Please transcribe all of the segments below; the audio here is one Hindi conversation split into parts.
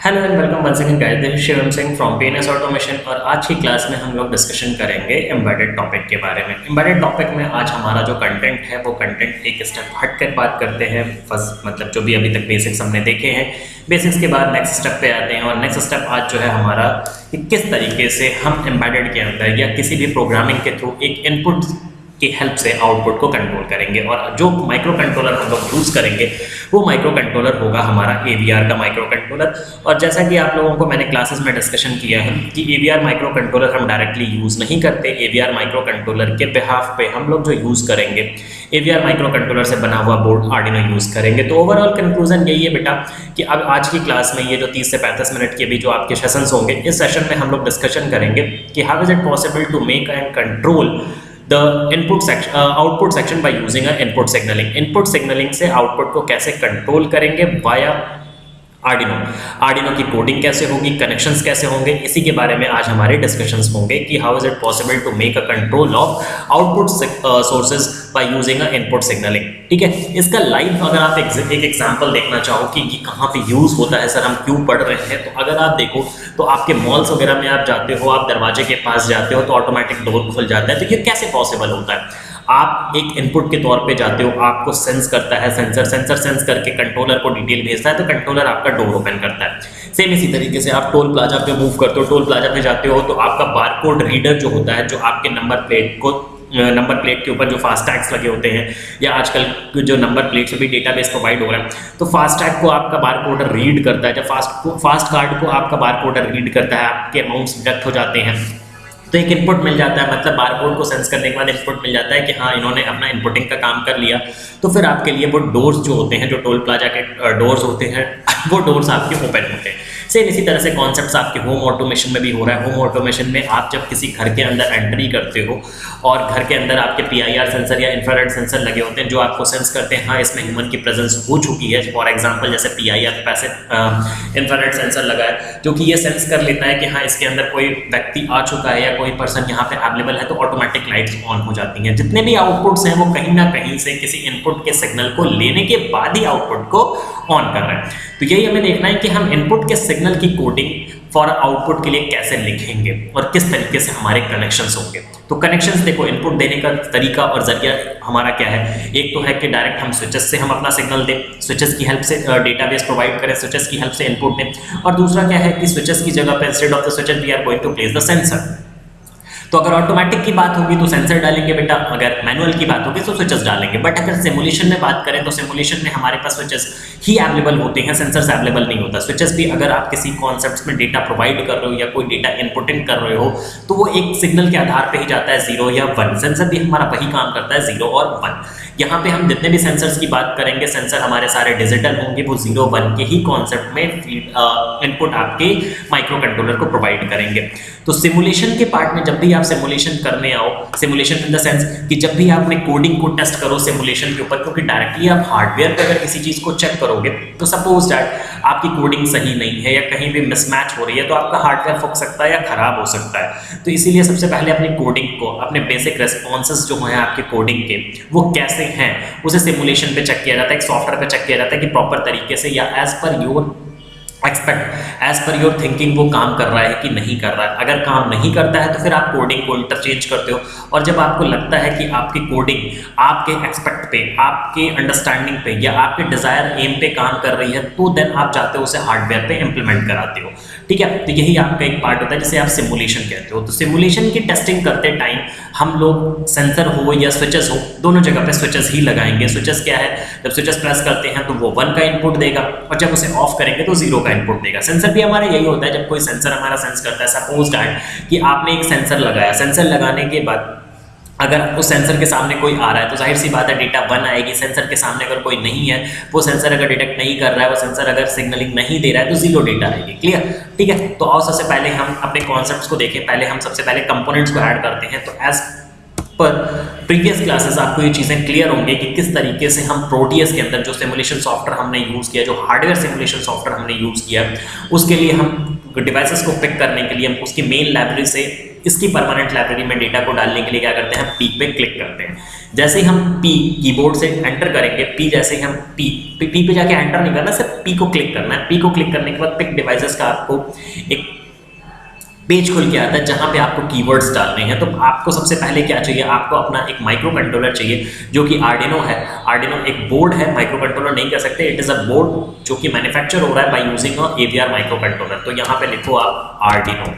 Hello and welcome once again guys, this is Shivam Singh from PNS Automation. और आज की क्लास में हम लोग डिस्कशन करेंगे एम्बेडेड टॉपिक के बारे में। एम्बेडेड टॉपिक में आज हमारा जो कंटेंट है वो कंटेंट एक स्टेप हटकर बात करते हैं। फर्स्ट मतलब जो भी अभी तक बेसिक्स हमने देखे हैं, बेसिक्स के बाद नेक्स्ट स्टेप पे आते हैं। और नेक्स्ट स्टेप आज जो है हमारा कि किस तरीके से हम एम्बेडेड के अंदर या किसी भी प्रोग्रामिंग के थ्रू एक इनपुट की हेल्प से आउटपुट को कंट्रोल करेंगे। और जो माइक्रो कंट्रोलर हम लोग यूज़ करेंगे वो माइक्रो कंट्रोलर होगा हमारा AVR का माइक्रो कंट्रोलर। और जैसा कि आप लोगों को मैंने क्लासेस में डिस्कशन किया है कि AVR माइक्रो कंट्रोलर हम डायरेक्टली यूज़ नहीं करते। AVR माइक्रो कंट्रोलर के बिहाफ पे हम लोग जो यूज़ करेंगे AVR माइक्रो कंट्रोलर से बना हुआ बोर्ड आर्डिनो यूज़ करेंगे। तो ओवरऑल कंक्लूजन यही है बेटा कि अब आज की क्लास में ये जो 30 से 35 मिनट के भी जो आपके सेशंस होंगे, इस सेशन में हम लोग डिस्कशन करेंगे कि how is it possible to make and control the output section by using a input signaling। input signaling से output को कैसे कंट्रोल करेंगे वाया आर्डिनो की कोडिंग कैसे होगी, कनेक्शंस कैसे होंगे, इसी के बारे में आज हमारे डिस्कशंस होंगे कि how is it possible to make a control of output sources by using a input signalling. ठीक है, इसका लाइव अगर आप एक एग्जांपल देखना चाहो कि ये कहाँ पे यूज होता है, सर हम क्यों पढ़ रहे हैं, तो अगर आप देखो तो आपके मॉल्स वगैरह में आप जाते हो, आप दरवाजे के पास जाते हो तो ऑटोमेटिक डोर खुल जाता है। तो ये कैसे पॉसिबल होता है? आप एक इनपुट के तौर पे जाते हो, आपको सेंस करता है सेंसर सेंस करके कंट्रोलर को डिटेल भेजता है, तो कंट्रोलर आपका डोर ओपन करता है। सेम इसी तरीके से आप टोल प्लाजा पे मूव करते हो, टोल प्लाजा पे जाते हो तो आपका बारकोड रीडर जो होता है, जो आपके नंबर प्लेट के ऊपर जो फास्टैग्स लगे होते हैं, या आजकल जो नंबर प्लेट से भी डेटाबेस प्रोवाइड हो रहा है, तो फास्टैग को आपका बारकोडर रीड करता है। जब फास्ट कार्ड को आपका बारकोडर रीड करता है, आपके अमाउंट्स डिडक्ट हो जाते हैं, तो एक इनपुट मिल जाता है। मतलब बारकोड को सेंस करने के बाद इनपुट मिल जाता है कि हाँ इन्होंने अपना इनपुटिंग का काम कर लिया। तो फिर आपके लिए वो डोर्स जो होते हैं, जो टोल प्लाजा के डोर्स होते हैं, वो डोर्स आपके ओपन होते हैं। सेम इसी तरह से कॉन्सेप्ट्स आपके होम ऑटोमेशन में भी हो रहा है। होम ऑटोमेशन में आप जब किसी घर के अंदर एंट्री करते हो और घर के अंदर आपके PIR सेंसर या इंफ्रारेड सेंसर लगे होते हैं जो आपको सेंस करते हैं हाँ इसमें ह्यूमन की प्रेजेंस हो चुकी है। फॉर एग्जांपल जैसे PIR पैसिव इंफ्रारेड सेंसर लगा है जो कि ये सेंस कर लेता है कि हाँ इसके अंदर कोई व्यक्ति आ चुका है या कोई पर्सन यहाँ पे अवेलेबल है, तो ऑटोमेटिक लाइट्स ऑन हो जाती हैं। जितने भी आउटपुट्स हैं वो कहीं ना कहीं से किसी इनपुट के सिग्नल को लेने के बाद ही आउटपुट को ऑन कर रहे हैं। तो यही हमें देखना है कि हम इनपुट के सिग्नल की कोडिंग फॉर आउटपुट के लिए कैसे लिखेंगे और किस तरीके से हमारे कनेक्शंस होंगे। तो कनेक्शंस देखो, इनपुट देने का तरीका और जरिया हमारा क्या है। एक तो है कि डायरेक्ट हम स्विचेस से हम अपना सिग्नल दें, स्विचेस की हेल्प से डेटाबेस प्रोवाइड करें, स्विचेस की हेल्प से इनपुट दें। और दूसरा क्या है कि स्विचेस की जगह पे instead of the switches we are going to place the sensor. तो अगर ऑटोमेटिक की बात होगी तो सेंसर डालेंगे बेटा, अगर मैनुअल की बात होगी तो स्विचेस डालेंगे। बट अगर सिमुलेशन में बात करें तो सिमुलेशन में हमारे पास स्विचेस ही अवेलेबल होते हैं, सेंसर्स अवेलेबल नहीं होता। स्विचेस भी अगर आप किसी कॉन्सेप्ट्स में डेटा प्रोवाइड कर रहे हो या कोई डेटा इनपुटिंग कर रहे हो तो वो एक सिग्नल के आधार पे ही जाता है, 0 या 1। सेंसर भी हमारा वही काम करता है, 0 और 1। यहाँ पे हम जितने भी सेंसर्स की बात करेंगे, सेंसर हमारे सारे डिजिटल होंगे, वो 0 1 के ही कॉन्सेप्ट में इनपुट आपके माइक्रो कंट्रोलर को प्रोवाइड करेंगे। तो सिमुलेशन के पार्ट में जब भी आप सिमुलेशन करने आओ, सिमुलेशन इन द सेंस कि जब भी आपने कोडिंग को टेस्ट करो सिमुलेशन के ऊपर, क्योंकि डायरेक्टली आप हार्डवेयर पर अगर किसी चीज को चेक करोगे तो सपोज दैट आपकी कोडिंग सही नहीं है या कहीं भी मिसमैच हो रही है तो आपका हार्डवेयर फूक सकता है या खराब हो सकता है। तो इसीलिए सबसे पहले अपनी कोडिंग को, अपने बेसिक रेस्पॉन्सेस जो हैं आपके कोडिंग के वो कैसे हैं उसे सिमुलेशन पे चेक किया जाता है, एक सॉफ्टवेयर पे चेक किया जाता है कि प्रॉपर तरीके से या एज पर योर थिंकिंग वो काम कर रहा है कि नहीं कर रहा है। अगर काम नहीं करता है तो फिर आप कोडिंग को इंटरचेंज करते हो। और जब आपको लगता है कि आपकी कोडिंग आपके एक्सपेक्ट पे, आपके अंडरस्टैंडिंग पे या आपके डिजायर एम पे काम कर रही है तो देन आप चाहते हो उसे हार्डवेयर पे इंप्लीमेंट कराते हो। ठीक है, तो यही आपका एक पार्ट होता है जिसे आप सिमुलेशन कहते हो। तो सिमुलेशन की टेस्टिंग करते टाइम हम लोग सेंसर हो या स्विचेस हो, दोनों जगह पे स्विचेस ही लगाएंगे। स्विचेस क्या है, जब स्विचेस प्रेस करते हैं तो वो 1 का इनपुट देगा और जब उसे ऑफ करेंगे तो 0 का इनपुट देगा। सेंसर भी हमारा यही होता है, जब कोई सेंसर हमारा सेंस करता है, सपोज दैट कि आपने एक सेंसर लगाया, सेंसर लगाने के बाद अगर उस सेंसर के सामने कोई आ रहा है तो जाहिर सी बात है डेटा 1 आएगी। सेंसर के सामने अगर कोई नहीं है, वो सेंसर अगर डिटेक्ट नहीं कर रहा है, वो सेंसर अगर सिग्नलिंग नहीं दे रहा है तो 0 डेटा आएगी। क्लियर? ठीक है, तो आओ सबसे पहले हम अपने कॉन्सेप्ट्स को देखें। पहले हम सबसे पहले कंपोनेंट्स को ऐड करते हैं। तो एज पर प्रीवियस क्लासेस आपको ये चीज़ें क्लियर होंगी कि किस तरीके से हम प्रोटियस के अंदर जो सिमुलेशन सॉफ्टवेयर हमने यूज़ किया, जो हार्डवेयर सिमुलेशन सॉफ्टवेयर हमने यूज़ किया, उसके लिए हम डिवाइसेस को पिक करने के लिए हम उसकी मेन लाइब्रेरी से इसकी परमानेंट लाइब्रेरी में डेटा को डालने के लिए क्या करते हैं, पी पे क्लिक करते हैं। जैसे ही हम पी कीबोर्ड से एंटर करेंगे, पी जैसे ही हम पी पे जाके एंटर नहीं करना, सिर्फ पी को क्लिक करना है। पी को क्लिक करने के बाद पिक डिवाइसेस का आपको एक पेज खुल के आता है जहां पे आपको कीवर्ड्स डालने हैं। तो आपको सबसे पहले क्या चाहिए, आपको अपना एक माइक्रो कंट्रोलर चाहिए जो कि आर्डिनो है। आर्डिनो एक बोर्ड है, माइक्रो कंट्रोलर नहीं कह सकते, इट इज़ अ बोर्ड जो कि मैन्युफैक्चर हो रहा है बाय यूजिंग अ AVR माइक्रो कंट्रोलर। तो यहाँ पे लिखो आप आर्डिनो,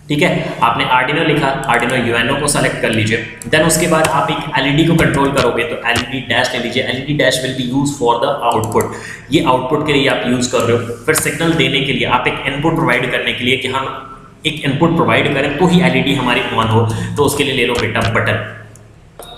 ठीक है। आपने आर्डिनो लिखा, आर्डिनो UNO को सेलेक्ट कर लीजिए। देन उसके बाद आप एक LED को कंट्रोल करोगे तो LED डैश ले लीजिए। LED dash will be use for the output, ये आउटपुट के लिए आप यूज कर रहे हो। फिर सिग्नल देने के लिए आप एक इनपुट प्रोवाइड करने के लिए कि हम एक इनपुट प्रोवाइड करें तो ही LED हमारी ऑन हो, तो उसके लिए ले लो बेटा बटन,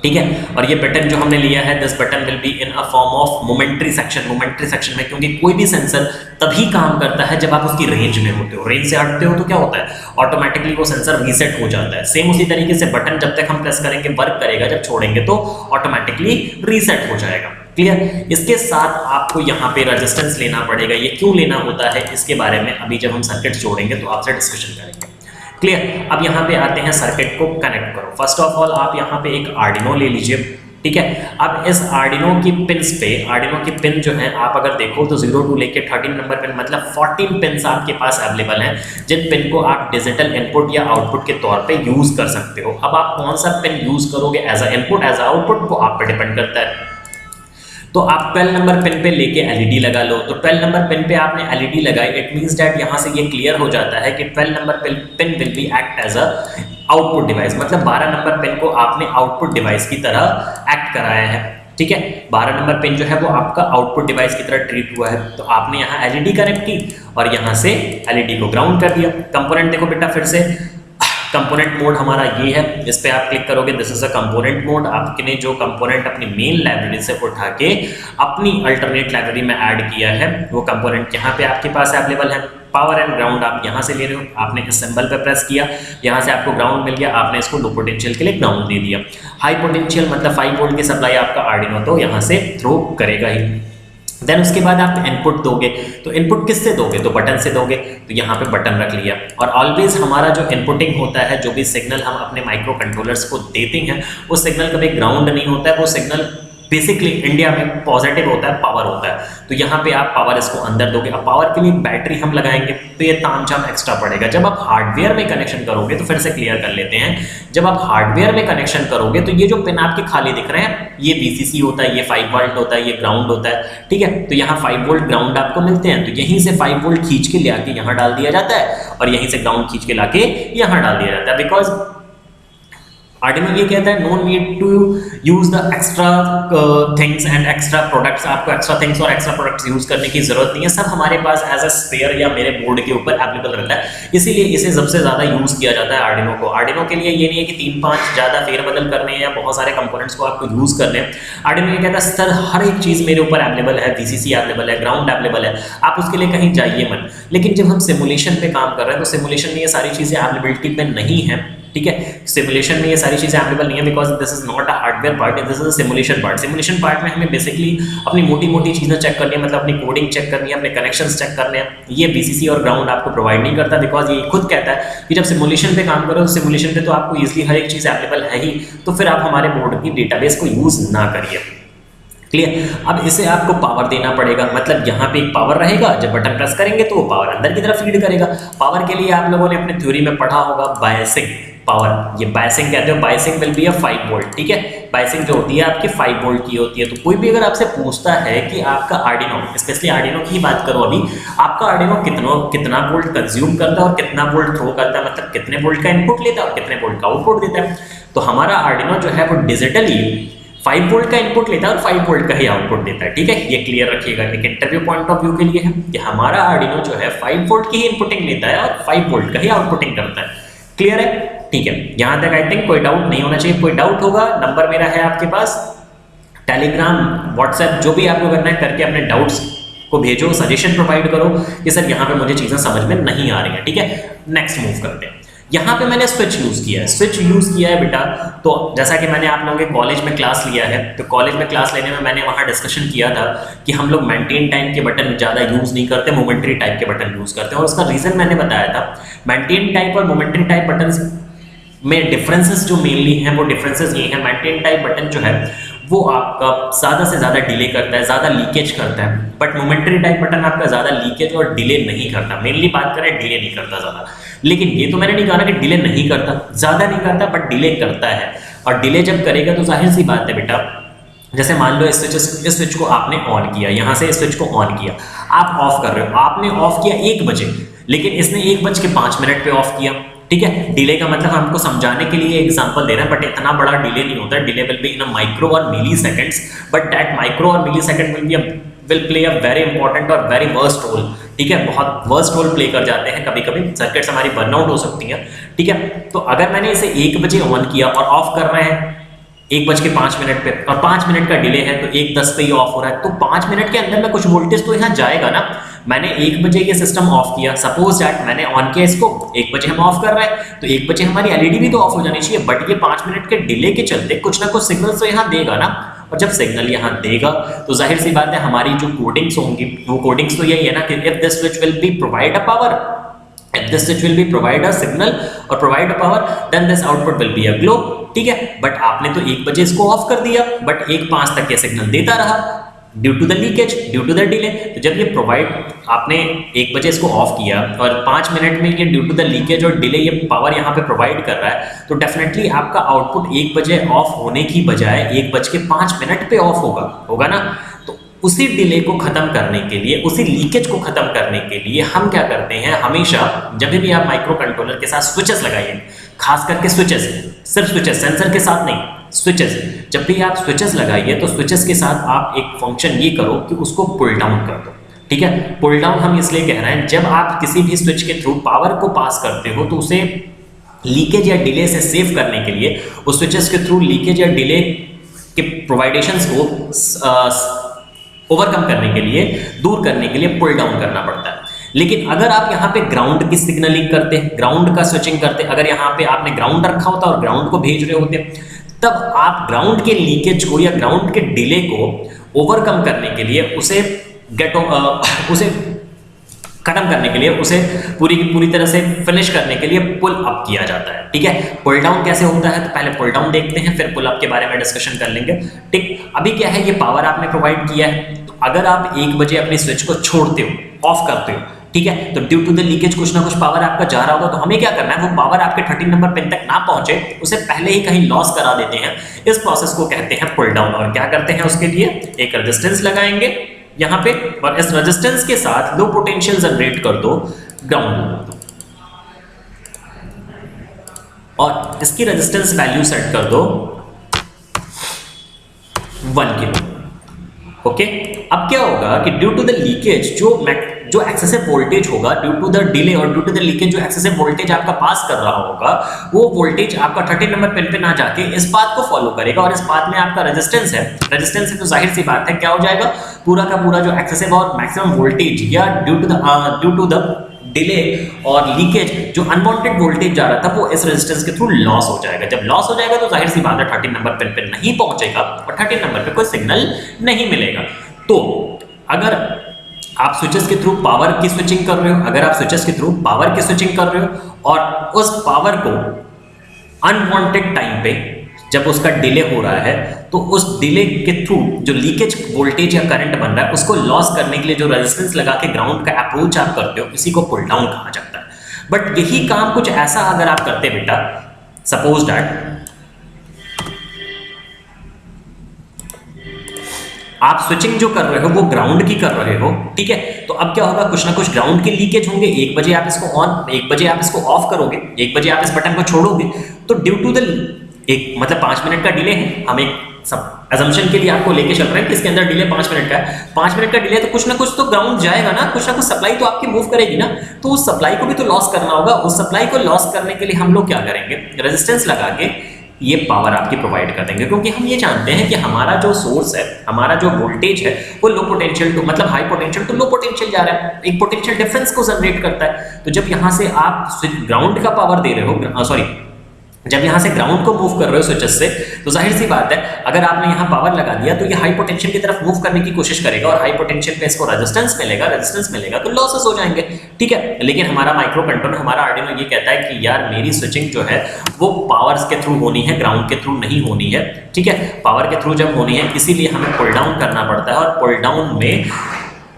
ठीक है। और ये बटन जो हमने लिया है, this button will be in a form of momentary section. Momentary section में, क्योंकि कोई भी सेंसर तभी काम करता है जब आप उसकी रेंज में होते हो। रेंज से हटते हो तो क्या होता है, ऑटोमेटिकली वो सेंसर रीसेट हो जाता है। सेम उसी तरीके से बटन जब तक हम प्रेस करेंगे वर्क करेगा, जब छोड़ेंगे तो ऑटोमेटिकली रीसेट हो जाएगा। क्लियर। इसके साथ आपको यहाँ पे रेजिस्टेंस लेना पड़ेगा। ये क्यों लेना होता है इसके बारे में अभी जब हम सर्किट जोड़ेंगे तो आपसे डिस्कशन करेंगे। क्लियर। अब यहाँ पे आते हैं सर्किट को कनेक्ट करो। फर्स्ट ऑफ ऑल आप यहाँ पे एक आर्डिनो ले लीजिए, ठीक है। अब इस आर्डिनो की पिन्स पे, आर्डिनो की पिन जो है आप अगर देखो तो 0 to लेके 13 नंबर पिन, मतलब 14 पिन्स आपके पास अवेलेबल हैं, जिन पिन को आप डिजिटल इनपुट या आउटपुट के तौर पे यूज कर सकते हो। अब आप कौन सा पिन यूज करोगे as a input as a output, वो आप पे डिपेंड करता है। तो आप 12 नंबर पिन पे लेके LED लगा लो। तो 12 नंबर पिन पे आपने LED लगाई, इट मींस दैट यहाँ से ये क्लियर हो जाता है कि 12 number pin will be act as a output device, मतलब 12 नंबर पिन को आपने आउटपुट डिवाइस की तरह एक्ट कराया है, ठीक है। 12 नंबर पिन जो है वो आपका आउटपुट डिवाइस की तरह ट्रीट हुआ है। तो आपने यहाँ LED कनेक्ट की और यहाँ से LED को ग्राउंड कर दिया। कंपोनेंट देखो बेटा फिर से, कंपोनेंट मोड हमारा ये है, इस पे आप क्लिक करोगे, this is a component mode. आपने जो कंपोनेंट अपनी मेन लाइब्रेरी से उठा के अपनी अल्टरनेट लाइब्रेरी में ऐड किया है वो कंपोनेंट यहाँ पे आपके पास अवेलेबल है। पावर एंड ग्राउंड आप यहाँ से ले रहे हो, आपने इस सिंबल पे प्रेस किया, यहाँ से आपको ग्राउंड मिल गया, आपने इसको लो पोटेंशियल के लिए ग्राउंड दे दिया। हाई पोटेंशियल मतलब 5 वोल्ट की सप्लाई आपका आर्डिनो तो यहाँ से थ्रो करेगा ही। देन उसके बाद आप इनपुट दोगे, तो इनपुट किससे दोगे, तो बटन से दोगे। तो यहाँ पे बटन रख लिया। और ऑलवेज हमारा जो इनपुटिंग होता है, जो भी सिग्नल हम अपने माइक्रो कंट्रोलर्स को देते हैं, वो सिग्नल कभी ग्राउंड नहीं होता है, वो सिग्नल बेसिकली इंडिया में पॉजिटिव होता है, पावर होता है। तो यहाँ पे आप पावर इसको अंदर दोगे। अब पावर के लिए बैटरी हम लगाएंगे तो ये तामझाम एक्स्ट्रा पड़ेगा। जब आप हार्डवेयर में कनेक्शन करोगे, तो फिर से क्लियर कर लेते हैं, जब आप हार्डवेयर में कनेक्शन करोगे तो ये जो पिन आपके खाली दिख रहे हैं, ये VCC होता है, ये 5 वोल्ट होता है, ये ग्राउंड होता है, ठीक है। तो यहाँ 5 वोल्ट ग्राउंड आपको मिलते हैं, तो यहीं से 5 वोल्ट खींच के लाके यहाँ डाल दिया जाता है और यहीं से ग्राउंड खींच के लाके यहाँ डाल दिया जाता है। बिकॉज आर्डिनो ये कहता है no need to use the extra things and extra products. आपको एक्स्ट्रा थिंग्स और एक्स्ट्रा प्रोडक्ट्स यूज करने की जरूरत नहीं है, सब हमारे पास एज अ स्पेयर या मेरे बोर्ड के ऊपर अवेलेबल रहता है। इसीलिए इसे सबसे ज्यादा यूज किया जाता है आर्डिनो को। आर्डिनो के लिए ये नहीं है कि 3-5 ज्यादा फेरबदल करने हैं या बहुत सारे कंपोनेंट्स को आपको यूज करने हैं। आर्डिनो ये कहता है सर हर एक चीज मेरे ऊपर अवेलेबल है, VCC अवेलेबल है, ग्राउंड अवेलेबल है, आप उसके लिए कहीं जाइए मत। लेकिन जब हम सिमुलेशन पे काम कर रहे हैं तो सिमुलेशन में ये सारी चीजें अवेलेबिलिटी पे नहीं है, ठीक है। सिमुलेशन में ये सारी चीजें अवेलेबल नहीं है because this is not a hardware part, this is a simulation part. Simulation part में हमें बेसिकली अपनी मोटी मोटी चीजें चेक करनी है, मतलब अपनी कोडिंग चेक करनी है, अपने कनेक्शंस चेक करने हैं। ये VCC और ग्राउंड आपको प्रोवाइड नहीं करता बिकॉज ये खुद कहता है कि जब सिमुलेशन पे काम करो तो सिमुलेशन पे तो आपको ईजिली हर एक चीज अवेलेबल है ही, तो फिर आप हमारे बोर्ड की डेटाबेस को यूज ना करिए। क्लियर। अब इसे आपको पावर देना पड़ेगा, मतलब यहाँ पे एक पावर रहेगा, जब बटन प्रेस करेंगे तो वो पावर अंदर की तरफ फीड करेगा। पावर के लिए आप लोगों ने अपने थ्योरी में पढ़ा होगा बायसिंग पावर, ये बायसिंग कहते हो। Biasing will be a 5 volt, ठीक है। बायसिंग जो होती है आपकी 5 वोल्ट की होती है। तो कोई भी अगर आपसे पूछता है कि आपका आर्डिनो, स्पेशली आर्डिनो की बात करो अभी, आपका आर्डिनो कितना वोल्ट कंज्यूम करता है और कितना वोल्ट थ्रो करता है, मतलब कितने वोल्ट का इनपुट लेता है और कितने वोल्ट का आउटपुट देता है। तो हमारा आर्डिनो जो है वो डिजिटली 5 वोल्ट का इनपुट लेता है और 5 वोल्ट का ही आउटपुट देता है, ठीक है। ये क्लियर रखिएगा, एक इंटरव्यू पॉइंट ऑफ व्यू के लिए है कि हमारा आर्डिनो जो है 5 वोल्ट की ही इनपुटिंग लेता है और 5 वोल्ट का ही आउटपुटिंग करता है। क्लियर है, ठीक है। यहां तक आई थिंक कोई डाउट नहीं होना चाहिए। कोई डाउट होगा, नंबर मेरा है आपके पास, टेलीग्राम, व्हाट्सएप, जो भी आपको करना है करके अपने डाउट्स को भेजो, सजेशन प्रोवाइड करो कि सर यहाँ पे मुझे चीजें समझ में नहीं आ रही हैं, ठीक है। नेक्स्ट मूव करते हैं। यहाँ पे मैंने स्विच यूज किया है, स्विच यूज किया है बेटा। तो जैसा कि मैंने आप लोगों के कॉलेज में क्लास लिया है, तो कॉलेज में क्लास लेने में मैंने वहाँ डिस्कशन किया था कि हम लोग मेंटेन टाइम के बटन ज़्यादा यूज नहीं करते, मोमेंट्री टाइप के बटन यूज करते हैं। और उसका रीजन मैंने बताया था, मेंटेन टाइप और मोमेंट्री टाइप बटन में डिफरेंसेस जो मेनली हैं वो डिफरेंसेस ये है, मेंटेन टाइप बटन जो है वो आपका ज़्यादा से ज़्यादा डिले करता है, ज़्यादा लीकेज करता है, बट मोमेंट्री टाइप बटन आपका ज़्यादा लीकेज और डिले नहीं करता। मेनली बात करें डिले नहीं करता ज़्यादा, लेकिन ये तो मैंने नहीं कहा ना कि डिले नहीं करता, ज़्यादा नहीं करता बट डिले करता है। और डिले जब करेगा तो जाहिर सी बात है बेटा, जैसे मान लो इस स्विच को आपने ऑन किया, यहाँ से इस स्विच को ऑन किया, आप ऑफ कर रहे हो, आपने ऑफ किया 1 बजे, लेकिन इसने 1:05 पे ऑफ किया, ठीक है। डिले का मतलब हमको समझाने के लिए एग्जांपल दे रहे हैं, बट इतना बड़ा डिले नहीं होता, delay will be in a micro और milliseconds, but that micro और millisecond will play a very important और वेरी वर्स्ट रोल, ठीक है। बहुत वर्स्ट रोल प्ले कर जाते हैं, कभी कभी सर्किट्स हमारी बर्नआउट हो सकती हैं, ठीक है। तो अगर मैंने इसे 1 बजे ऑन किया और ऑफ कर रहे हैं 1:05 पे, और 5 मिनट का डिले है तो 1:10 पे ही ऑफ हो रहा है, तो 5 मिनट के अंदर में कुछ वोल्टेज तो यहाँ जाएगा ना। मैंने 1 बजे ये सिस्टम ऑफ किया, सपोज दैट मैंने ऑन किया इसको, 1 बजे हम ऑफ कर रहे हैं, तो 1 बजे हमारी एलईडी भी तो ऑफ हो जानी चाहिए, बट ये 5 मिनट के डिले के चलते कुछ ना कुछ सिग्नल तो यहाँ देगा ना। और जब सिग्नल यहाँ देगा तो जाहिर सी बात है हमारी जो कोडिंग्स होंगी वो कोडिंग्स तो यही है ना कि if this switch will be provide a power, if this switch will be provide a signal or provide a power, then this output will be a glow, ठीक है। बट आपने तो 1 बजे इसको ऑफ कर दिया, बट 1:05 तक ये सिग्नल देता रहा due to the leakage, due to the delay. तो जब ये प्रोवाइड, आपने 1 बजे इसको ऑफ किया और 5 मिनट में ये ड्यू टू द लीकेज और डिले ये पावर यहाँ पे प्रोवाइड कर रहा है, तो डेफिनेटली आपका आउटपुट 1 बजे ऑफ होने की बजाय 1:05 पे ऑफ होगा ना। तो उसी डिले को खत्म करने के लिए, उसी लीकेज को खत्म करने के लिए हम क्या करते हैं, हमेशा जब भी आप माइक्रो कंट्रोलर के साथ स्विचेस लगाइए, खास करके स्विचेस, सिर्फ स्विचेस, सेंसर के साथ नहीं, स्विचेस, जब भी आप स्विचेस लगाइए तो स्विचेस के साथ आप एक फंक्शन ये करो कि उसको पुल डाउन कर दो, ठीक है। पुल डाउन हम इसलिए कह रहे हैं, जब आप किसी भी स्विच के थ्रू पावर को पास करते हो तो उसे लीकेज या डिले से सेव करने के लिए, उस स्विचेस के थ्रू लीकेज या डिले के प्रोवाइडेशंस को ओवरकम करने के लिए, दूर करने के लिए पुल डाउन करना पड़ता है। लेकिन अगर आप यहाँ पे ग्राउंड की सिग्नलिंग करते, ग्राउंड का स्विचिंग करते, अगर यहाँ पे आपने ग्राउंड रखा होता और ग्राउंड को भेज रहे होते, तब आप ग्राउंड के लीकेज को या ग्राउंड के डिले को ओवरकम करने के लिए, उसे खत्म करने के लिए, उसे पूरी तरह से फिनिश करने के लिए पुल अप किया जाता है, ठीक है। पुल डाउन कैसे होता है, तो पहले पुल डाउन देखते हैं, फिर पुल अप के बारे में डिस्कशन कर लेंगे, ठीक। अभी क्या है, ये पावर आपने प्रोवाइड किया है, तो अगर आप 1 बजे अपने स्विच को छोड़ते हो, ऑफ करते हो, ठीक है, तो ड्यू टू द लीकेज कुछ ना कुछ पावर आपका जा रहा होगा, तो हमें क्या करना है, वो पावर आपके 13 नंबर पिन तक ना पहुंचे, उसे पहले ही कहीं लॉस करा देते हैं। इस प्रोसेस को कहते हैं पुल डाउन। और क्या करते हैं उसके लिए, एक रेजिस्टेंस लगाएंगे यहाँ पे, और इस रेजिस्टेंस के साथ लो पोटेंशियल जनरेट कर दो, ग्राउंड लगा दो, और इसकी रेजिस्टेंस वैल्यू सेट कर दो 1 किलो, ओके। अब क्या होगा कि ड्यू टू द लीकेज जो एक्सेसिव वोल्टेज होगा, ड्यू टू द डिले और ड्यू टू द लीकेज जो एक्सेसिव वोल्टेज आपका पास कर रहा होगा, वो वोल्टेज आपका 13 नंबर पिन पे ना जाके इस पाथ को फॉलो करेगा, और इस पाथ में आपका रेजिस्टेंस है, तो जाहिर सी बात है क्या हो जाएगा, पूरा का पूरा जो एक्सेसिव और मैक्सिमम वोल्टेज या ड्यू टू द डिले और लीकेज जो अनवांटेड वोल्टेज जा रहा था, वो इस रेजिस्टेंस के थ्रू लॉस हो जाएगा। जब लॉस हो जाएगा तो जाहिर सी बात है 13 नंबर पिन पे नहीं पहुंचेगा और 13 नंबर पे कोई सिग्नल नहीं मिलेगा। तो अगर आप स्विचेस के थ्रू पावर की स्विचिंग कर रहे हो, कर रहे हो और उस पावर को अनवांटेड टाइम पे जब उसका डिले हो रहा है, तो उस डिले के थ्रू जो लीकेज वोल्टेज या करंट बन रहा है, उसको लॉस करने के लिए जो रेजिस्टेंस लगा के ग्राउंड का अप्रोच आप करते हो, इसी को पुल डाउन कहा जाता है। बट यही काम कुछ ऐसा अगर आप करते बेटा, सपोज दैट आप स्विचिंग जो कर रहे हो वो ग्राउंड की कर रहे हो, ठीक है, तो अब क्या होगा, कुछ ना कुछ ग्राउंड के लीकेज होंगे। 1 बजे आप इसको ऑन, 1 बजे आप इसको ऑफ करोगे, 1 बजे आप इस बटन को छोड़ोगे, तो ड्यू टू द एक मतलब 5 मिनट का डिले है, हम एक सब अजम्पशन के लिए आपको लेके चल रहे हैं कि इसके अंदर डिले 5 मिनट का है। 5 मिनट का डिले तो कुछ ना कुछ तो ग्राउंड जाएगा ना कुछ सप्लाई तो आपकी मूव करेगी ना, तो उस सप्लाई को भी तो लॉस करना होगा। उस सप्लाई को लॉस करने के लिए हम लोग क्या करेंगे, रेजिस्टेंस लगा के ये पावर आपकी प्रोवाइड कर देंगे, क्योंकि हम ये जानते हैं कि हमारा जो सोर्स है, हमारा जो वोल्टेज है, वो लो पोटेंशियल टू मतलब high potential to low potential जा रहा है, एक पोटेंशियल डिफरेंस को जनरेट करता है। तो जब यहाँ से आप ग्राउंड का पावर दे रहे हो, जब यहाँ से ग्राउंड को मूव कर रहे हो स्विचेस से, तो जाहिर सी बात है अगर आपने यहाँ पावर लगा दिया तो ये हाई पोटेंशियल की तरफ मूव करने की कोशिश करेगा और हाई पोटेंशियल पे इसको रेजिस्टेंस मिलेगा तो लॉसेस हो जाएंगे, ठीक है। लेकिन हमारा माइक्रो कंट्रोलर, हमारा आर्डिनो ये कहता है कि यार मेरी स्विचिंग जो है वो पावर्स के थ्रू होनी है, ग्राउंड के थ्रू नहीं होनी है, ठीक है। पावर के थ्रू जब होनी है इसीलिए हमें पुल डाउन करना पड़ता है, और पुल डाउन में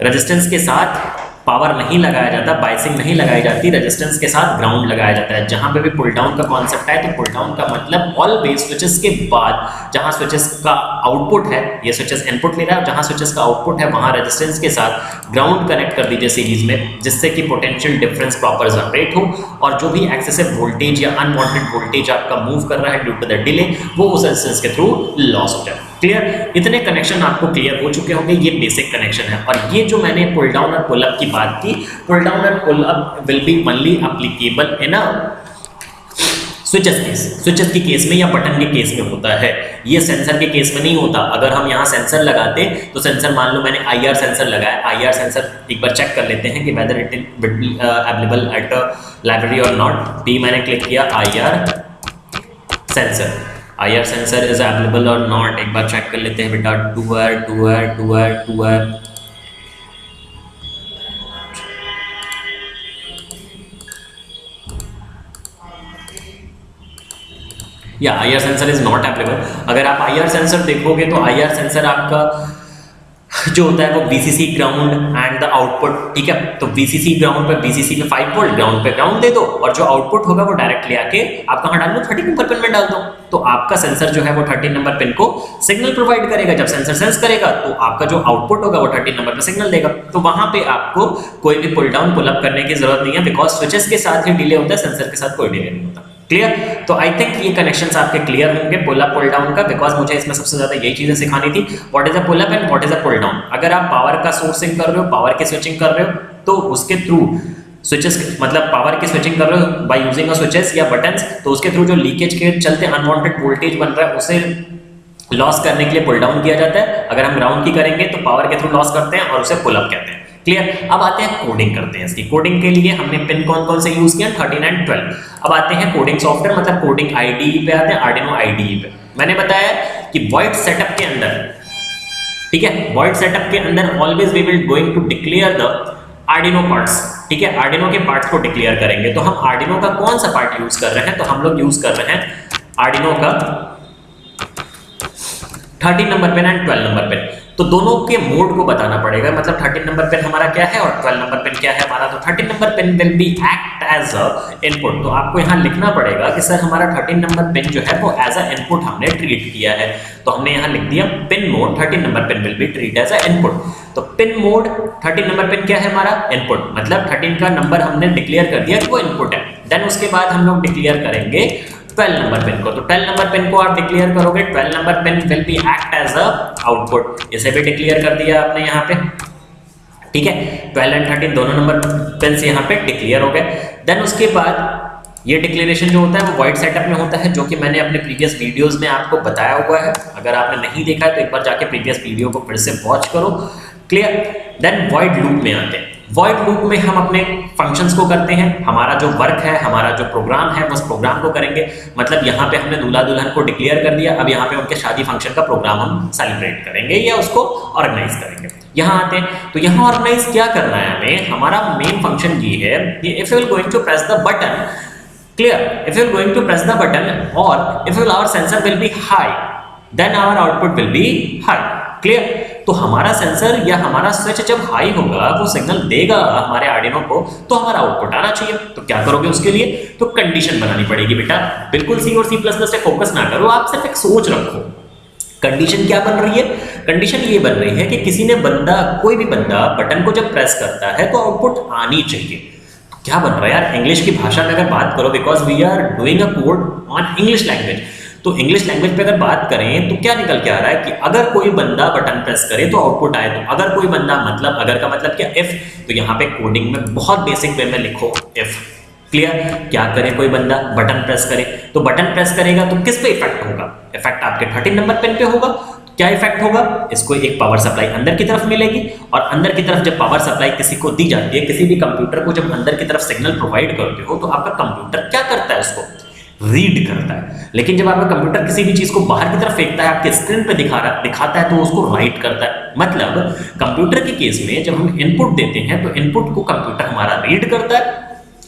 रेजिस्टेंस के साथ पावर नहीं लगाया जाता, बाइसिंग नहीं लगाई जाती, रेजिस्टेंस के साथ ग्राउंड लगाया जाता है। जहां पे भी पुल डाउन का कॉन्सेप्ट है तो पुल डाउन का मतलब ऑलवेज स्विचेस के बाद जहां स्विचेस का आउटपुट है, ये स्विचेस इनपुट ले रहा है, जहां स्विचेस का आउटपुट है वहां रेजिस्टेंस के साथ ग्राउंड कनेक्ट कर दीजिए सीरीज में, जिससे कि पोटेंशियल डिफरेंस प्रॉपर जनरेट हो और जो भी एक्सेसिव वोल्टेज या अनवांटेड वोल्टेज आपका मूव कर रहा है ड्यू टू द डिले वो उस रेजिस्टेंस के थ्रू लॉस हो जाए। क्लियर? इतने कनेक्शन आपको क्लियर हो चुके होंगे, ये बेसिक कनेक्शन है। और ये जो मैंने पुल डाउन और पुल अप की बात की, पुल डाउन और pull up will be only applicable in a switches के केस में या बटन के केस में होता है, ये सेंसर के केस में नहीं होता। अगर हम यहाँ सेंसर लगाते तो सेंसर, मान लो मैंने IR सेंसर लगाया, IR सेंसर एक बार चेक कर लेते हैं कि whether it will be available at a library और नॉट। डी मैंने क्लिक किया, IR सेंसर इज अवेलेबल और नॉट, एक बार चेक कर लेते हैं बेटा। टू या IR sensor is not available. अगर आप IR सेंसर देखोगे तो IR सेंसर आपका जो होता है वो VCC ground and the output, ठीक है। तो VCC ग्राउंड पे VCC पे 5 वोल्ट, ग्राउंड पे ग्राउंड दे दो और जो आउटपुट होगा वो डायरेक्टली आके आप कहाँ डाल दो, 13 नंबर पिन में डाल दो। तो आपका सेंसर जो है वो 13 नंबर पिन को सिग्नल प्रोवाइड करेगा। जब सेंसर सेंस करेगा तो आपका जो आउटपुट होगा वो 13 नंबर पे सिग्नल देगा। तो वहां पे आपको कोई भी पुल डाउन पुल अप करने की जरूरत नहीं है, बिकॉज स्विचेस के साथ ही डिले होता है, सेंसर के साथ कोई डिले नहीं होता। क्लियर? तो आई थिंक ये कनेक्शंस आपके क्लियर होंगे पुल अप पुल डाउन का, बिकॉज मुझे इसमें सबसे ज्यादा यही चीजें सिखानी थी। What is a pull up and what is a pull down. अगर आप पावर का सोर्सिंग कर रहे हो, पावर की स्विचिंग कर रहे हो, तो उसके थ्रू स्विचेस, मतलब पावर की स्विचिंग कर रहे हो बाय यूजिंग अ स्विचेस या बटन्स, तो उसके थ्रू जो लीकेज के चलते अनवांटेड वोल्टेज बन रहा है उसे लॉस करने के लिए पुल डाउन किया जाता है। अगर हम ग्राउंड की करेंगे तो पावर के थ्रू लॉस करते हैं और उसे पुल अप कहते हैं। क्लियर? अब आते हैं कोडिंग करते हैं। इसकी कोडिंग के लिए हमने पिन कौन कौन से यूज किया, 13 एंड 12। अब आते हैं कोडिंग सॉफ्टवेयर, मतलब कोडिंग IDE पे आते हैं, आर्डिनो IDE पे। मैंने बताया कि वॉइड सेटअप के अंदर, ठीक है, वॉइड सेटअप के अंदर always we will going to declare the Arduino parts, ठीक है। आर्डिनो के पार्ट्स को डिक्लेयर करेंगे। तो हम आर्डिनो का कौन सा पार्ट यूज कर रहे हैं, तो हम लोग यूज कर रहे हैं आर्डिनो का 13 number pin and 12 number pin. तो दोनों के मोड को बताना पड़ेगा, मतलब 13 नंबर पिन हमारा क्या है और 12 नंबर पिन क्या है हमारा। तो 13 number pin will be act as a input. तो आपको यहाँ लिखना पड़ेगा कि सर हमारा 13 नंबर पिन जो है वो एज अ इनपुट हमने ट्रीट किया है। तो हमने यहाँ लिख दिया pin mode 13 number pin will be treat as a input. तो पिन मोड 13 नंबर पिन क्या है हमारा, इनपुट, मतलब 13 का नंबर हमने डिक्लेयर कर दिया कि वो इनपुट है। देन उसके बाद हम लोग डिक्लेयर करेंगे 12 नंबर पिन को। तो 12 नंबर पिन को आप डिक्लेयर करोगे, 12 number pin will be act as a output. इसे भी डिक्लेयर कर दिया आपने यहाँ पे, ठीक है। 12 एंड 13 दोनों नंबर पिन यहाँ पे डिक्लेयर हो गए। देन उसके बाद ये डिक्लेरेशन जो होता है वो वॉइड सेटअप में होता है, जो कि मैंने अपने प्रीवियस वीडियोस में आपको बताया हुआ है। अगर आपने नहीं देखा है तो एक बार जाके प्रीवियस वीडियो को फिर से वॉच करो। क्लियर? देन वॉइड लूप में आते हैं। वॉइड लूप में हम अपने फंक्शंस को करते हैं, हमारा जो वर्क है, हमारा जो प्रोग्राम है उस प्रोग्राम को करेंगे। मतलब यहाँ पे हमने दूल्हा दुल्हन को डिक्लेयर कर दिया, अब यहाँ पे उनके शादी फंक्शन का प्रोग्राम हम सेलिब्रेट करेंगे या उसको ऑर्गेनाइज करेंगे। यहाँ आते हैं, तो यहाँ ऑर्गेनाइज क्या करना है हमें, हमारा मेन फंक्शन ये है, if you are going to press the button, clear, if you are going to press the button और if our sensor will be high then our output will be high. Clear? तो हमारा सेंसर या हमारा स्विच जब हाई होगा वो सिग्नल देगा हमारे आर्डिनो को, तो हमारा आउटपुट आना चाहिए। तो क्या करोगे उसके लिए, तो कंडीशन बनानी पड़ेगी बेटा। बिल्कुल C और C++ पे फोकस ना करो, आप सिर्फ एक सोच रखो। कंडीशन क्या बन रही है, कंडीशन ये बन रही है कि किसी ने कोई भी बंदा बटन को जब प्रेस करता है तो आउटपुट आनी चाहिए। क्या बन रहा है यार, इंग्लिश की भाषा में अगर बात करो, because we are doing a code on English language, तो इंग्लिश लैंग्वेज पे अगर बात करें तो क्या निकल के आ रहा है कि अगर कोई बंदा बटन प्रेस करे तो आउटपुट आए। तो अगर कोई बंदा, मतलब अगर का मतलब क्या, इफ, तो यहाँ पे कोडिंग में बहुत बेसिक वे में लिखो इफ। क्लियर? क्या करे कोई बंदा, बटन प्रेस करे, तो बटन प्रेस करेगा तो किस पे इफेक्ट होगा, इफेक्ट आपके 13 नंबर पिन पे होगा। क्या इफेक्ट होगा, इसको एक पावर सप्लाई अंदर की तरफ मिलेगी, और अंदर की तरफ जब पावर सप्लाई किसी को दी जाती है, किसी भी कंप्यूटर को जब अंदर की तरफ सिग्नल प्रोवाइड करते हो, तो आपका कंप्यूटर क्या करता है, उसको रीड करता है। लेकिन जब आपका कंप्यूटर किसी भी चीज को बाहर की तरफ फेंकता है, आपके स्क्रीन पे दिखाता है, तो उसको राइट करता है। मतलब कंप्यूटर के केस में जब हम इनपुट देते हैं तो इनपुट को कंप्यूटर हमारा रीड करता है,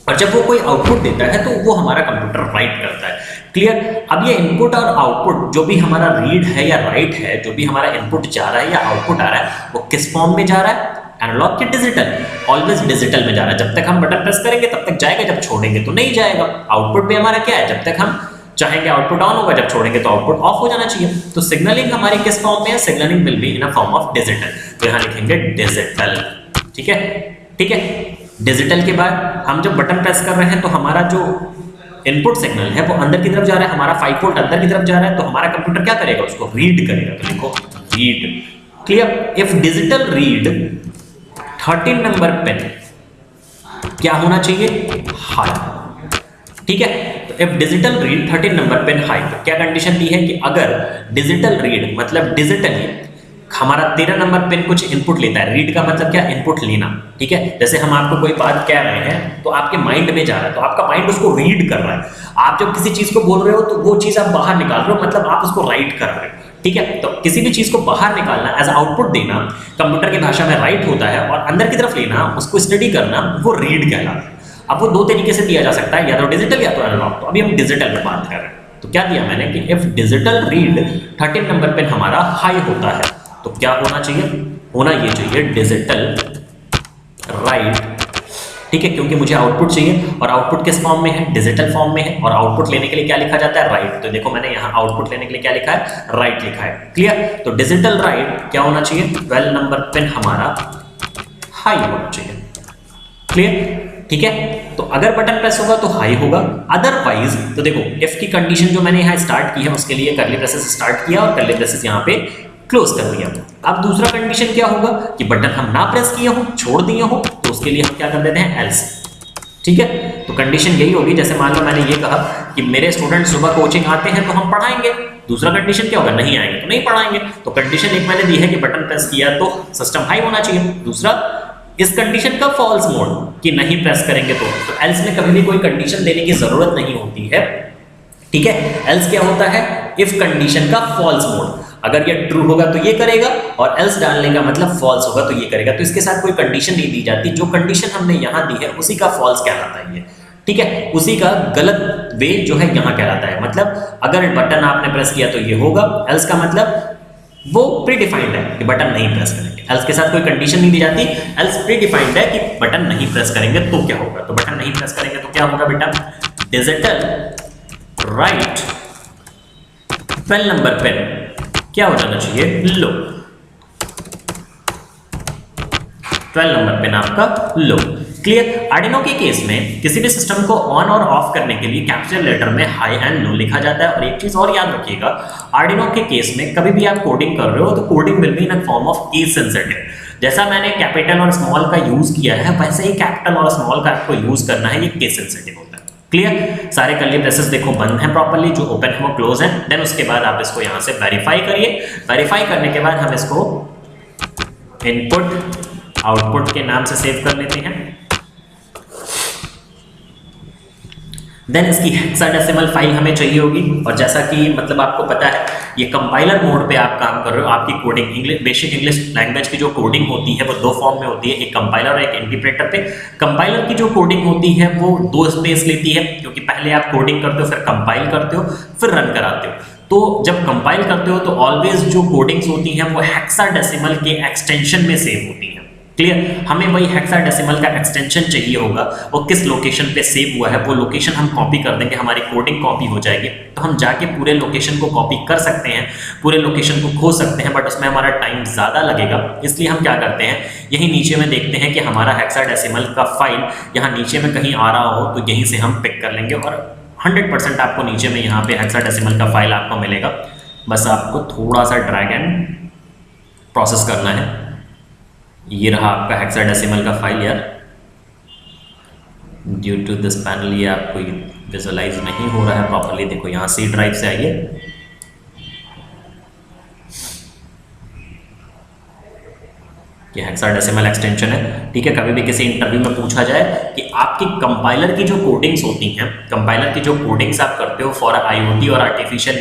और जब वो कोई आउटपुट देता है तो वो हमारा कंप्यूटर राइट करता है। क्लियर? अब ये इनपुट और आउटपुट जो भी हमारा रीड है या राइट है, जो भी हमारा इनपुट जा रहा है या आउटपुट आ रहा है, वो किस फॉर्म में जा रहा है? एनालॉग की डिजिटल? ऑलवेज डिजिटल में जा रहा है। जब तक हम बटन प्रेस करेंगे तब तक जाएगा, जब छोड़ेंगे तो नहीं जाएगा। आउटपुट भी हमारा क्या है? जब तक हम चाहेंगे आउटपुट ऑन होगा, जब छोड़ेंगे तो आउटपुट ऑफ हो जाना चाहिए। तो सिग्नलिंग हमारी किस फॉर्म में है? Signalling will be in a form of digital. तो यहां लिखेंगे डिजिटल। ठीक है, ठीक है। डिजिटल के बाद हम जब बटन प्रेस कर रहे हैं तो हमारा जो इनपुट सिग्नल है वो अंदर की तरफ जा रहा है, हमारा 5 वोल्ट अंदर की तरफ जा रहा है, तो हमारा कंप्यूटर क्या करेगा? उसको रीड करेगा। तो लिखो read. Clear? If digital read 13 number pin क्या होना चाहिए? हाई। ठीक है, तो if digital read 13 number pin high, तो क्या कंडीशन दी है कि अगर डिजिटल रीड मतलब डिजिटली हमारा 13 नंबर पेन कुछ इनपुट लेता है। रीड का मतलब क्या? इनपुट लेना। ठीक है, जैसे हम आपको कोई बात कह रहे हैं तो आपके माइंड में जा रहा है, तो आपका माइंड उसको रीड कर रहा है। आप जब किसी चीज को बोल रहे हो तो वो चीज आप बाहर निकाल रहे हो, मतलब आप उसको राइट कर रहे हो। ठीक है, तो किसी भी चीज को बाहर निकालना, एज आउटपुट देना, कंप्यूटर की भाषा में राइट होता है, और अंदर की तरफ लेना, उसको स्टडी करना, वो रीड कहलाता है। अब वो दो तरीके से दिया जा सकता है, या तो डिजिटल या तो एनालॉग। तो अभी हम डिजिटल में बात कर रहे हैं। तो क्या दिया मैंने कि if digital read 13 number pin हमारा हाई होता है, तो क्या होना चाहिए? होना ये चाहिए डिजिटल राइट। ठीक है, क्योंकि मुझे आउटपुट चाहिए, और आउटपुट किस फॉर्म में है? डिजिटल फॉर्म में है, और आउटपुट लेने के लिए क्या लिखा जाता है? राइट। तो देखो मैंने यहाँ आउटपुट लेने के लिए क्या लिखा है? राइट लिखा है। क्लियर? तो डिजिटल राइट क्या होना चाहिए? 12 नंबर पेन हमारा हाई होना चाहिए। क्लियर? ठीक है, तो अगर बटन प्रेस होगा तो हाई होगा, अदरवाइज तो देखो इफ की कंडीशन जो मैंने यहाँ स्टार्ट की है उसके लिए कर्ली ब्रेसेस स्टार्ट किया और कर्ली ब्रेसेस यहाँ पे क्लोज कर दिया। अब दूसरा कंडीशन क्या होगा कि बटन हम ना प्रेस किए हो, छोड़ दिए हो, तो उसके लिए हम क्या कर देते हैं? एल्स। ठीक है, तो कंडीशन यही होगी, जैसे मान लो मैंने ये कहा कि मेरे स्टूडेंट सुबह कोचिंग आते हैं तो हम पढ़ाएंगे। दूसरा कंडीशन क्या होगा? नहीं आएंगे तो नहीं पढ़ाएंगे। तो कंडीशन एक मैंने दी है कि बटन प्रेस किया तो सिस्टम हाई होना चाहिए। दूसरा, इस कंडीशन का फॉल्स मोड कि नहीं प्रेस करेंगे तो एल्स में कभी भी कोई कंडीशन देने की जरूरत नहीं होती है। ठीक है, एल्स क्या होता है? इफ कंडीशन का फॉल्स मोड। अगर ये ट्रू होगा तो ये करेगा, और एल्स डालने का मतलब फॉल्स होगा तो ये करेगा। तो इसके साथ कोई कंडीशन नहीं दी जाती, जो कंडीशन हमने यहाँ दी है उसी का फॉल्स कहलाता है ये। ठीक है, उसी का गलत वे जो है यहाँ कहलाता है। मतलब अगर बटन आपने प्रेस किया तो ये होगा, एल्स का मतलब वो प्री डिफाइंड है कि बटन नहीं प्रेस करेंगे। एल्स के साथ कोई कंडीशन नहीं दी जाती, एल्स प्री डिफाइंड है कि बटन नहीं प्रेस करेंगे तो क्या होगा। तो बटन नहीं प्रेस करेंगे तो क्या होगा बेटा? डिजिटल राइट 12 नंबर पेन क्या हो जाना चाहिए? लो। 12 नंबर पेन आपका लो। क्लियर? आर्डिनो के केस में किसी भी सिस्टम को ऑन और ऑफ करने के लिए कैपिटल लेटर में हाई एंड लो लिखा जाता है। और एक चीज और याद रखिएगा, आर्डिनो के केस में कभी भी आप कोडिंग कर रहे हो तो coding will be in a form of case sensitive. जैसा मैंने कैपिटल और स्मॉल का यूज किया है, वैसे ही कैपिटल और स्मॉल का आपको यूज करना है, ये केस सेंसिटिव होता है। क्लियर? सारे कर्ली ब्रेसेस देखो बंद हैं प्रॉपर्ली, जो ओपन है वो क्लोज है। देन उसके बाद आप इसको यहां से वेरीफाई करिए। वेरीफाई करने के बाद हम इसको इनपुट आउटपुट के नाम से सेव कर लेते हैं। देन इसकी हेक्साडेसिमल फाइल हमें चाहिए होगी, और जैसा कि मतलब आपको पता है ये कंपाइलर मोड पे आप काम कर रहे हो। आपकी coding English, basic English language की जो कोडिंग होती है वो दो फॉर्म में होती है, एक कंपाइलर और एक इंटरप्रेटर पे। कंपाइलर की जो कोडिंग होती है वो 2 स्पेस लेती है, क्योंकि पहले आप कोडिंग करते हो, फिर कंपाइल करते हो, फिर रन कराते हो। तो जब कंपाइल करते हो तो ऑलवेज जो कोडिंग्स होती हैं वो हेक्साडेसिमल के एक्सटेंशन में सेव होती है। क्लियर? हमें वही हेक्साडेसिमल का एक्सटेंशन चाहिए होगा, वो किस लोकेशन पे सेव हुआ है वो लोकेशन हम कॉपी कर देंगे, हमारी कोडिंग कॉपी हो जाएगी। तो हम जाके पूरे लोकेशन को कॉपी कर सकते हैं, पूरे लोकेशन को खोज सकते हैं, बट उसमें हमारा टाइम ज़्यादा लगेगा। इसलिए हम क्या करते हैं, यही नीचे में देखते हैं कि हमारा हेक्साडेसिमल का फाइल यहाँ नीचे में कहीं आ रहा हो तो यहीं से हम पिक कर लेंगे, और 100% आपको नीचे में यहाँ पे हेक्साडेसिमल का फाइल आपको मिलेगा। बस आपको थोड़ा सा ड्रैग एंड प्रोसेस करना है। ये रहा आपका हेक्साडेसिमल का फाइल यार। ड्यू टू दिस पैनल ये आपको विजुअलाइज नहीं हो रहा है प्रॉपर्ली। देखो यहाँ सी ड्राइव से आइए, ये हेक्साडेसिमल एक्सटेंशन है, ठीक है। कभी भी किसी इंटरव्यू में पूछा जाए कि आपकी कंपाइलर की जो कोडिंग्स होती हैं, कंपाइलर की जो कोडिंग्स आप करते हो फॉर आईओटी और आर्टिफिशियल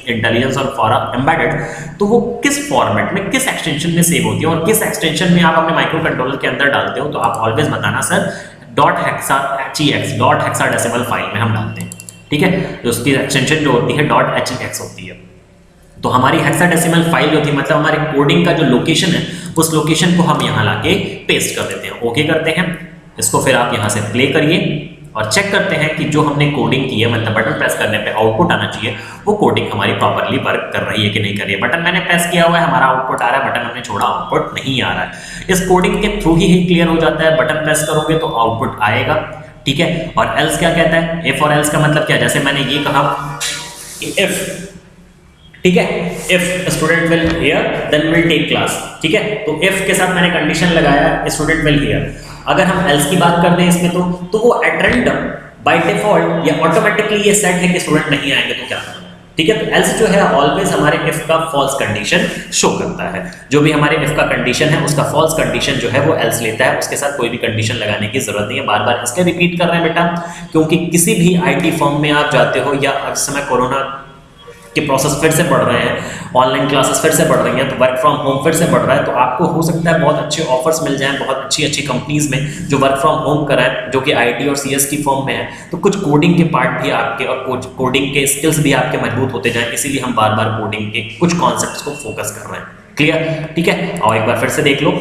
इंटेलिजेंस और फॉर एम्बेडेड, तो वो किस फॉर्मेट में, किस एक्सटेंशन में सेव होती है और किस एक्सटेंशन में आप अपने माइक्रो कंट्रोलर के अंदर डालते हो, तो आप ऑलवेज बताना सर .hex फाइल में हम डालते हैं, ठीक है। तो उसकी एक्सटेंशन जो होती है .hex होती है। तो हमारी हेक्साडेसिमल फाइल होती है, मतलब हमारे कोडिंग का जो लोकेशन है उस लोकेशन को हम यहाँ लाके पेस्ट कर देते हैं। ओके करते हैं इसको, फिर आप यहाँ से प्ले करिए और चेक करते हैं कि जो हमने कोडिंग की है, मतलब बटन प्रेस करने पे आउटपुट आना चाहिए, वो कोडिंग हमारी प्रॉपर्ली वर्क कर रही है कि नहीं कर रही है। बटन मैंने प्रेस किया हुआ है, हमारा आउटपुट आ रहा है, बटन हमने छोड़ा, आउटपुट नहीं आ रहा है। इस कोडिंग के थ्रू ही क्लियर हो जाता है, बटन प्रेस करोगे तो आउटपुट आएगा, ठीक है। और एल्स क्या कहता है, इफ और एल्स का मतलब क्या है, जैसे मैंने ये कहा कि इफ, ठीक है, if student will hear then will take class, ठीक है। तो इफ के साथ मैंने कंडीशन लगाया स्टूडेंट विल हियर। अगर हम एल्स की बात करते हैं इसमें तो वो एट रैंडम बाय डिफॉल्ट या ऑटोमेटिकली ये सेट है कि स्टूडेंट नहीं आएंगे तो क्या करना, ठीक है। तो एल्स जो है ऑलवेज हमारे इफ का फॉल्स कंडीशन शो करता है। जो भी हमारे इफ का कंडीशन है उसका फॉल्स कंडीशन जो है वो एल्स लेता है, उसके साथ कोई भी कंडीशन लगाने की जरूरत नहीं है। बार बार इसके रिपीट कर रहे हैं बेटा, क्योंकि किसी भी आईटी फर्म में आप जाते हो या इस समय कोरोना के प्रोसेस फिर से बढ़ रहे हैं, ऑनलाइन क्लासेस फिर से बढ़ रही हैं, तो वर्क फ्रॉम होम फिर से बढ़ रहा है, तो आपको हो सकता है बहुत अच्छे ऑफर्स मिल जाएं बहुत अच्छी अच्छी कंपनीज में जो वर्क फ्रॉम होम कराएं, जो कि आईटी और सीएस की फॉर्म में है। तो कुछ कोडिंग के पार्ट भी आपके और कुछ कोडिंग के स्किल्स भी आपके मजबूत होते जाएं, इसीलिए हम बार बार कोडिंग के कुछ कॉन्सेप्ट्स को फोकस कर रहे हैं। क्लियर, ठीक है। और एक बार फिर से देख लो,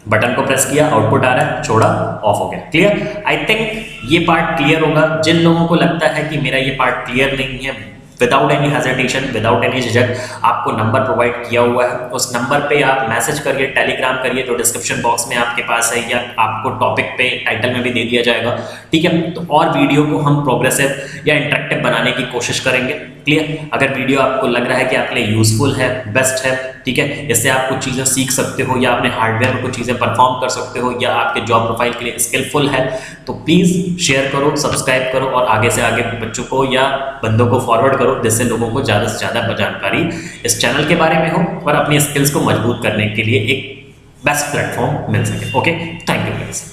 बटन को प्रेस किया, आउटपुट आ रहा है, छोड़ा, ऑफ हो गया। क्लियर, आई थिंक ये पार्ट क्लियर होगा। जिन लोगों को लगता है कि मेरा ये पार्ट क्लियर नहीं है, without any hesitation, without any झिझक, आपको नंबर प्रोवाइड किया हुआ है, उस नंबर पे आप मैसेज करिए, टेलीग्राम करिए, जो डिस्क्रिप्शन बॉक्स में आपके पास है, या आपको टॉपिक पे टाइटल में भी दे दिया जाएगा, ठीक है। तो और वीडियो को हम प्रोग्रेसिव या इंटरेक्टिव बनाने की कोशिश करेंगे। क्लियर, अगर वीडियो आपको लग रहा है कि आपके लिए यूजफुल है, बेस्ट है, ठीक है, इससे आप कुछ चीज़ें सीख सकते हो या अपने हार्डवेयर में कुछ चीज़ें परफॉर्म कर सकते हो या आपके जॉब प्रोफाइल के लिए स्किलफुल है, तो प्लीज़ शेयर करो, सब्सक्राइब करो और आगे से आगे बच्चों को या बंदों को फॉरवर्ड करो, जिससे लोगों को ज़्यादा से ज़्यादा जानकारी इस चैनल के बारे में हो और अपनी स्किल्स को मजबूत करने के लिए एक बेस्ट प्लेटफॉर्म मिल सके। Okay, thank you guys.